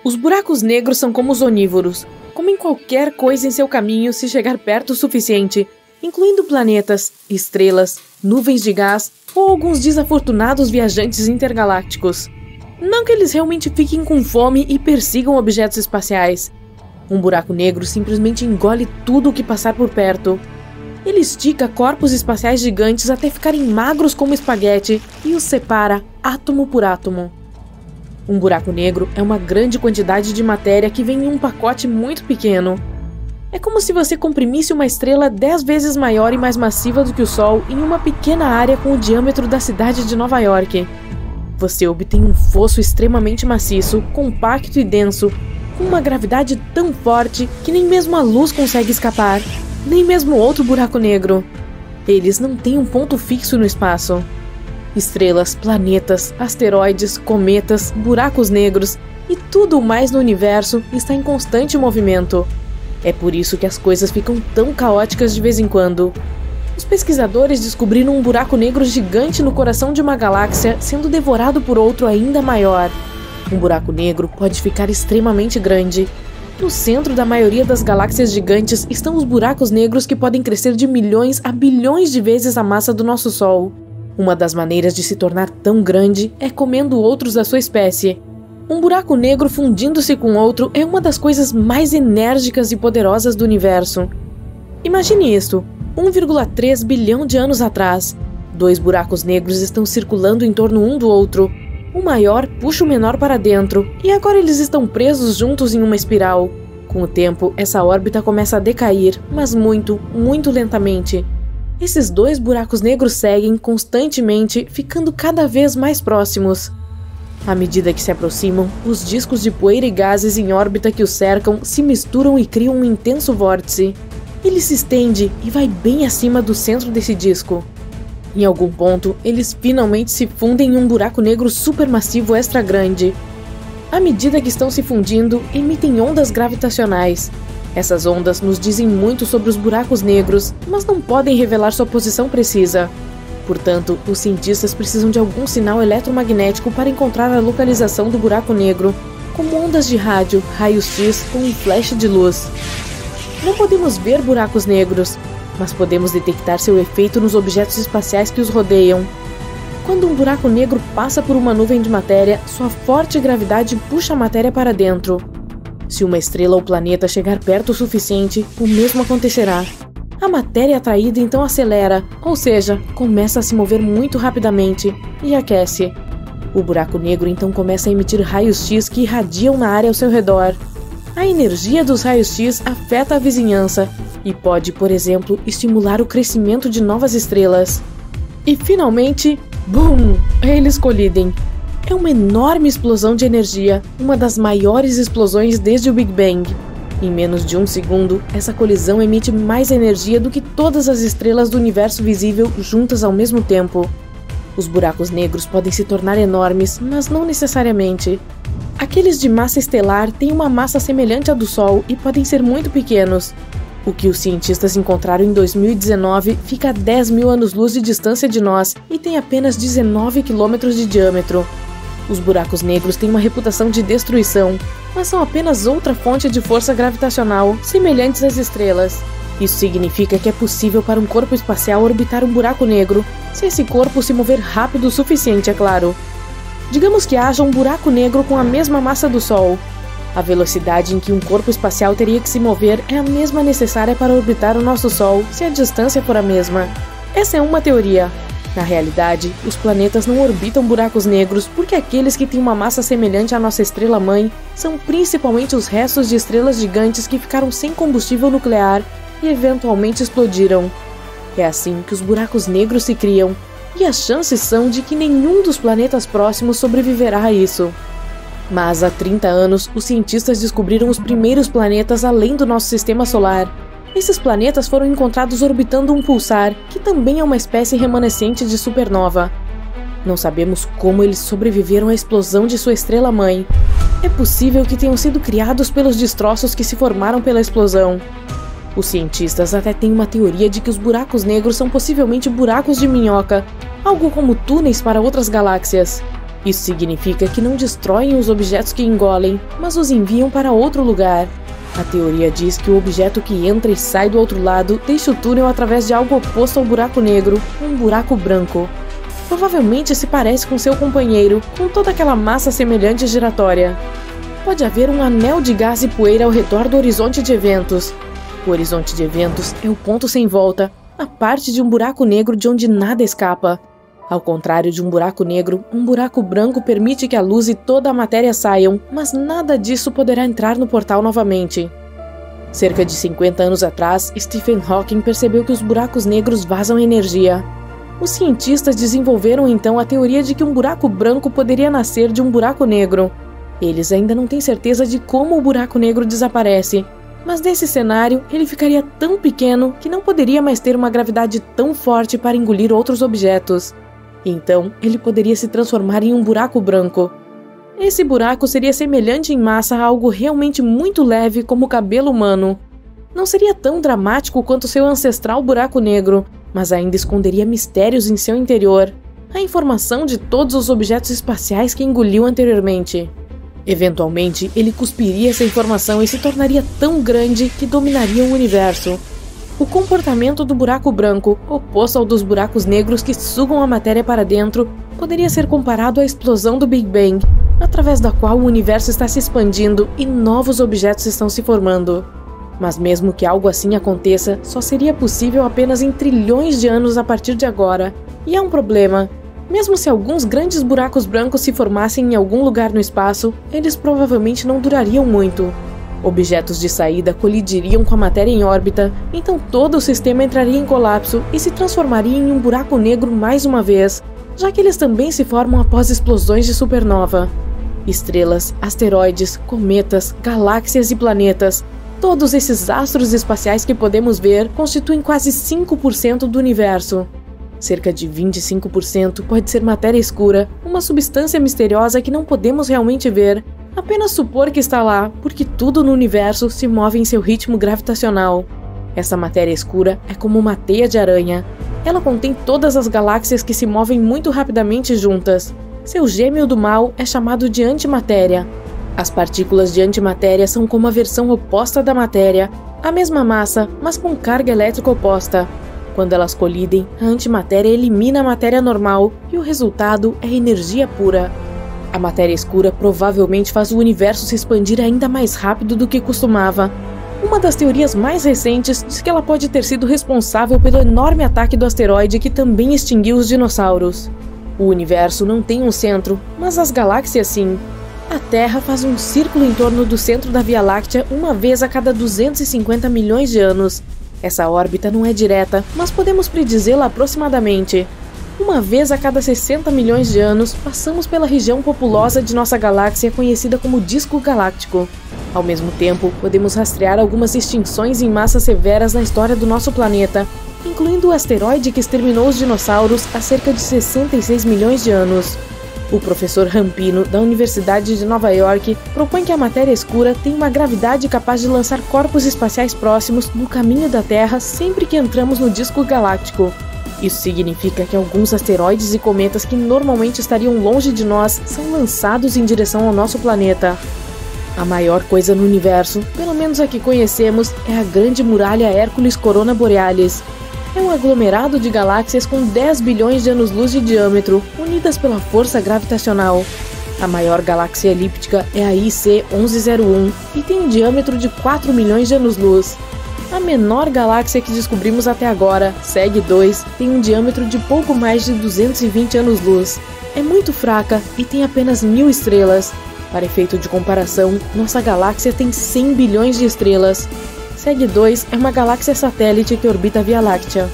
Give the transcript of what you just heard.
Os buracos negros são como os onívoros. Comem qualquer coisa em seu caminho se chegar perto o suficiente, incluindo planetas, estrelas, nuvens de gás ou alguns desafortunados viajantes intergalácticos. Não que eles realmente fiquem com fome e persigam objetos espaciais. Um buraco negro simplesmente engole tudo o que passar por perto. Ele estica corpos espaciais gigantes até ficarem magros como espaguete e os separa átomo por átomo. Um buraco negro é uma grande quantidade de matéria que vem em um pacote muito pequeno. É como se você comprimisse uma estrela 10 vezes maior e mais massiva do que o Sol em uma pequena área com o diâmetro da cidade de Nova York. Você obtém um fosso extremamente maciço, compacto e denso, com uma gravidade tão forte que nem mesmo a luz consegue escapar, nem mesmo outro buraco negro. Eles não têm um ponto fixo no espaço. Estrelas, planetas, asteroides, cometas, buracos negros e tudo mais no universo está em constante movimento. É por isso que as coisas ficam tão caóticas de vez em quando. Os pesquisadores descobriram um buraco negro gigante no coração de uma galáxia sendo devorado por outro ainda maior. Um buraco negro pode ficar extremamente grande. No centro da maioria das galáxias gigantes estão os buracos negros que podem crescer de milhões a bilhões de vezes a massa do nosso Sol. Uma das maneiras de se tornar tão grande é comendo outros da sua espécie. Um buraco negro fundindo-se com outro é uma das coisas mais enérgicas e poderosas do universo. Imagine isto, 1,3 bilhão de anos atrás. 2 buracos negros estão circulando em torno um do outro. O maior puxa o menor para dentro, e agora eles estão presos juntos em uma espiral. Com o tempo, essa órbita começa a decair, mas muito, muito lentamente. Esses 2 buracos negros seguem constantemente, ficando cada vez mais próximos. À medida que se aproximam, os discos de poeira e gases em órbita que os cercam se misturam e criam um intenso vórtice. Ele se estende e vai bem acima do centro desse disco. Em algum ponto, eles finalmente se fundem em um buraco negro supermassivo extra grande. À medida que estão se fundindo, emitem ondas gravitacionais. Essas ondas nos dizem muito sobre os buracos negros, mas não podem revelar sua posição precisa. Portanto, os cientistas precisam de algum sinal eletromagnético para encontrar a localização do buraco negro, como ondas de rádio, raios-x ou um flash de luz. Não podemos ver buracos negros, mas podemos detectar seu efeito nos objetos espaciais que os rodeiam. Quando um buraco negro passa por uma nuvem de matéria, sua forte gravidade puxa a matéria para dentro. Se uma estrela ou planeta chegar perto o suficiente, o mesmo acontecerá. A matéria atraída então acelera, ou seja, começa a se mover muito rapidamente e aquece. O buraco negro então começa a emitir raios-x que irradiam na área ao seu redor. A energia dos raios-x afeta a vizinhança e pode, por exemplo, estimular o crescimento de novas estrelas. E finalmente, BUM! Eles colidem. É uma enorme explosão de energia, uma das maiores explosões desde o Big Bang. Em menos de 1 segundo, essa colisão emite mais energia do que todas as estrelas do universo visível juntas ao mesmo tempo. Os buracos negros podem se tornar enormes, mas não necessariamente. Aqueles de massa estelar têm uma massa semelhante à do Sol e podem ser muito pequenos. O que os cientistas encontraram em 2019 fica a 10.000 anos-luz de distância de nós e tem apenas 19 quilômetros de diâmetro. Os buracos negros têm uma reputação de destruição, mas são apenas outra fonte de força gravitacional, semelhantes às estrelas. Isso significa que é possível para um corpo espacial orbitar um buraco negro, se esse corpo se mover rápido o suficiente, é claro. Digamos que haja um buraco negro com a mesma massa do Sol. A velocidade em que um corpo espacial teria que se mover é a mesma necessária para orbitar o nosso Sol, se a distância for a mesma. Essa é uma teoria. Na realidade, os planetas não orbitam buracos negros porque aqueles que têm uma massa semelhante à nossa estrela-mãe são principalmente os restos de estrelas gigantes que ficaram sem combustível nuclear e eventualmente explodiram. É assim que os buracos negros se criam, e as chances são de que nenhum dos planetas próximos sobreviverá a isso. Mas há 30 anos, os cientistas descobriram os primeiros planetas além do nosso sistema solar. Esses planetas foram encontrados orbitando um pulsar, que também é uma espécie remanescente de supernova. Não sabemos como eles sobreviveram à explosão de sua estrela-mãe. É possível que tenham sido criados pelos destroços que se formaram pela explosão. Os cientistas até têm uma teoria de que os buracos negros são possivelmente buracos de minhoca, algo como túneis para outras galáxias. Isso significa que não destroem os objetos que engolem, mas os enviam para outro lugar. A teoria diz que o objeto que entra e sai do outro lado deixa o túnel através de algo oposto ao buraco negro, um buraco branco. Provavelmente se parece com seu companheiro, com toda aquela massa semelhante giratória. Pode haver um anel de gás e poeira ao redor do horizonte de eventos. O horizonte de eventos é o ponto sem volta, a parte de um buraco negro de onde nada escapa. Ao contrário de um buraco negro, um buraco branco permite que a luz e toda a matéria saiam, mas nada disso poderá entrar no portal novamente. Cerca de 50 anos atrás, Stephen Hawking percebeu que os buracos negros vazam energia. Os cientistas desenvolveram então a teoria de que um buraco branco poderia nascer de um buraco negro. Eles ainda não têm certeza de como o buraco negro desaparece, mas nesse cenário ele ficaria tão pequeno que não poderia mais ter uma gravidade tão forte para engolir outros objetos. Então, ele poderia se transformar em um buraco branco. Esse buraco seria semelhante em massa a algo realmente muito leve como o cabelo humano. Não seria tão dramático quanto seu ancestral buraco negro, mas ainda esconderia mistérios em seu interior, a informação de todos os objetos espaciais que engoliu anteriormente. Eventualmente, ele cuspiria essa informação e se tornaria tão grande que dominaria o universo. O comportamento do buraco branco, oposto ao dos buracos negros que sugam a matéria para dentro, poderia ser comparado à explosão do Big Bang, através da qual o universo está se expandindo e novos objetos estão se formando. Mas mesmo que algo assim aconteça, só seria possível apenas em trilhões de anos a partir de agora. E há um problema. Mesmo se alguns grandes buracos brancos se formassem em algum lugar no espaço, eles provavelmente não durariam muito. Objetos de saída colidiriam com a matéria em órbita, então todo o sistema entraria em colapso e se transformaria em um buraco negro mais uma vez, já que eles também se formam após explosões de supernova. Estrelas, asteroides, cometas, galáxias e planetas, todos esses astros espaciais que podemos ver constituem quase 5% do universo. Cerca de 25% pode ser matéria escura, uma substância misteriosa que não podemos realmente ver, apenas supor que está lá, porque tudo no universo se move em seu ritmo gravitacional. Essa matéria escura é como uma teia de aranha. Ela contém todas as galáxias que se movem muito rapidamente juntas. Seu gêmeo do mal é chamado de antimatéria. As partículas de antimatéria são como a versão oposta da matéria, a mesma massa, mas com carga elétrica oposta. Quando elas colidem, a antimatéria elimina a matéria normal e o resultado é energia pura. A matéria escura provavelmente faz o universo se expandir ainda mais rápido do que costumava. Uma das teorias mais recentes diz que ela pode ter sido responsável pelo enorme ataque do asteroide que também extinguiu os dinossauros. O universo não tem um centro, mas as galáxias sim. A Terra faz um círculo em torno do centro da Via Láctea uma vez a cada 250 milhões de anos. Essa órbita não é direta, mas podemos predizê-la aproximadamente. Uma vez a cada 60 milhões de anos, passamos pela região populosa de nossa galáxia conhecida como disco galáctico. Ao mesmo tempo, podemos rastrear algumas extinções em massas severas na história do nosso planeta, incluindo o asteroide que exterminou os dinossauros há cerca de 66 milhões de anos. O professor Rampino, da Universidade de Nova York, propõe que a matéria escura tem uma gravidade capaz de lançar corpos espaciais próximos no caminho da Terra sempre que entramos no disco galáctico. Isso significa que alguns asteroides e cometas que normalmente estariam longe de nós são lançados em direção ao nosso planeta. A maior coisa no universo, pelo menos a que conhecemos, é a Grande Muralha Hércules Corona Borealis. É um aglomerado de galáxias com 10 bilhões de anos-luz de diâmetro, unidas pela força gravitacional. A maior galáxia elíptica é a IC 1101 e tem um diâmetro de 4 milhões de anos-luz. A menor galáxia que descobrimos até agora, SEG 2, tem um diâmetro de pouco mais de 220 anos-luz. É muito fraca e tem apenas 1000 estrelas. Para efeito de comparação, nossa galáxia tem 100 bilhões de estrelas. SEG 2 é uma galáxia satélite que orbita a Via Láctea.